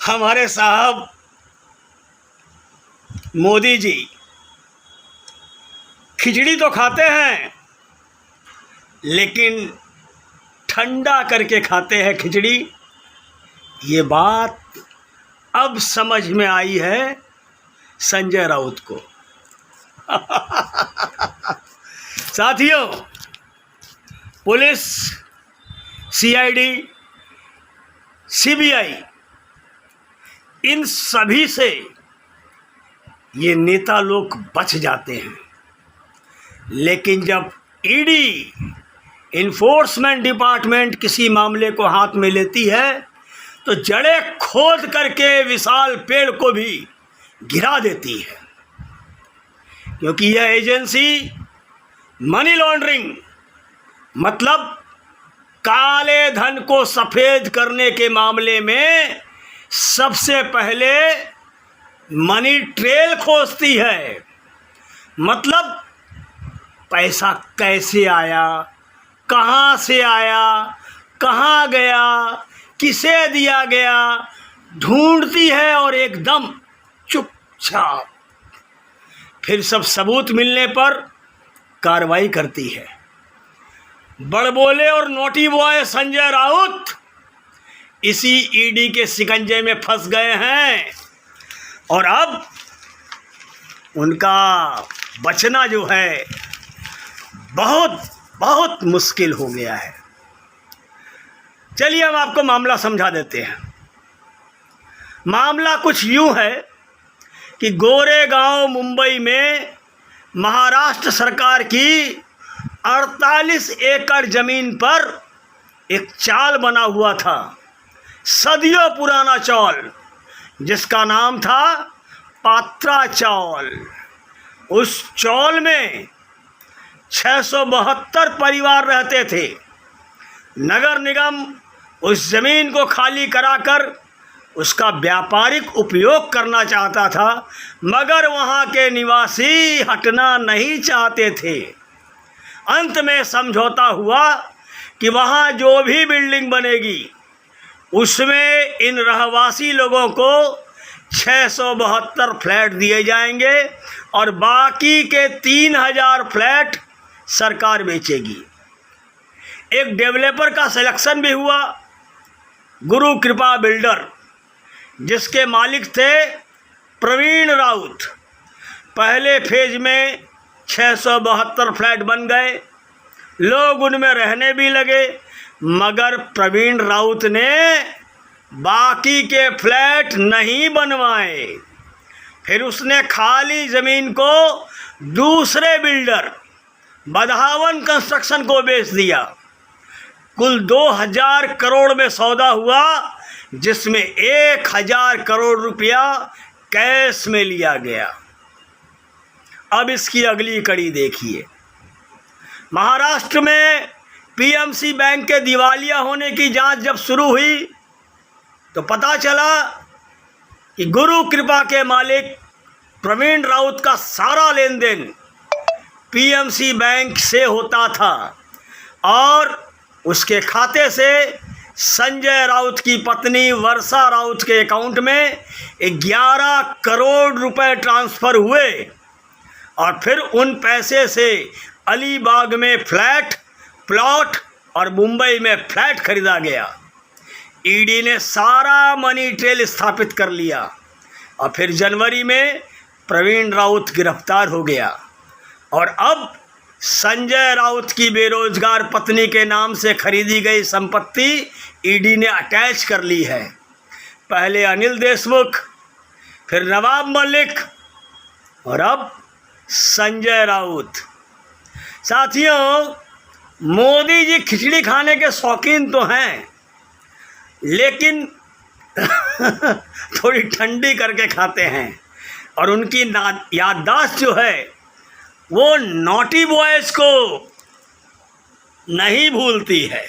हमारे साहब मोदी जी खिचड़ी तो खाते हैं, लेकिन ठंडा करके खाते हैं खिचड़ी। ये बात अब समझ में आई है संजय राउत को। साथियों, पुलिस, सीआईडी, सीबीआई, इन सभी से ये नेता लोग बच जाते हैं, लेकिन जब ईडी, इन्फोर्समेंट डिपार्टमेंट किसी मामले को हाथ में लेती है तो जड़ें खोद करके विशाल पेड़ को भी गिरा देती है, क्योंकि यह एजेंसी मनी लॉन्ड्रिंग मतलब काले धन को सफ़ेद करने के मामले में सबसे पहले मनी ट्रेल खोजती है। मतलब पैसा कैसे आया, कहाँ से आया, कहाँ गया, किसे दिया गया, ढूंढती है और एकदम चुपचाप फिर सब सबूत मिलने पर कार्रवाई करती है। बड़बोले और नोटी बॉय संजय राउत इसी ईडी के शिकंजे में फंस गए हैं और अब उनका बचना जो है बहुत बहुत मुश्किल हो गया है। चलिए हम आपको मामला समझा देते हैं। मामला कुछ यूं है कि गोरेगांव मुंबई में महाराष्ट्र सरकार की 48 एकड़ ज़मीन पर एक चाल बना हुआ था, सदियों पुराना चाल, जिसका नाम था पात्रा चाल। उस चाल में 672 परिवार रहते थे। नगर निगम उस ज़मीन को खाली कराकर उसका व्यापारिक उपयोग करना चाहता था, मगर वहाँ के निवासी हटना नहीं चाहते थे। अंत में समझौता हुआ कि वहाँ जो भी बिल्डिंग बनेगी उसमें इन रहवासी लोगों को 672 फ्लैट दिए जाएंगे और बाकी के 3000 फ्लैट सरकार बेचेगी। एक डेवलपर का सिलेक्शन भी हुआ, गुरु कृपा बिल्डर, जिसके मालिक थे प्रवीण राउत। पहले फेज में 672 फ्लैट बन गए, लोग उनमें रहने भी लगे, मगर प्रवीण राउत ने बाकी के फ्लैट नहीं बनवाए। फिर उसने खाली ज़मीन को दूसरे बिल्डर बधावन कंस्ट्रक्शन को बेच दिया। कुल 2000 करोड़ में सौदा हुआ, जिसमें 1000 करोड़ रुपया कैश में लिया गया। अब इसकी अगली कड़ी देखिए। महाराष्ट्र में पीएमसी बैंक के दिवालिया होने की जांच जब शुरू हुई तो पता चला कि गुरु कृपा के मालिक प्रवीण राउत का सारा लेन देन पीएमसी बैंक से होता था और उसके खाते से संजय राउत की पत्नी वर्षा राउत के अकाउंट में 11 करोड़ रुपए ट्रांसफ़र हुए और फिर उन पैसे से अलीबाग में फ्लैट, प्लॉट और मुंबई में फ्लैट खरीदा गया। ईडी ने सारा मनी ट्रेल स्थापित कर लिया और फिर जनवरी में प्रवीण राउत गिरफ्तार हो गया और अब संजय राउत की बेरोजगार पत्नी के नाम से खरीदी गई संपत्ति ईडी ने अटैच कर ली है। पहले अनिल देशमुख, फिर नवाब मलिक और अब संजय राउत। साथियों, मोदी जी खिचड़ी खाने के शौकीन तो हैं, लेकिन थोड़ी ठंडी करके खाते हैं और उनकी याददाश्त जो है वो नॉटी बॉयज़ को नहीं भूलती है।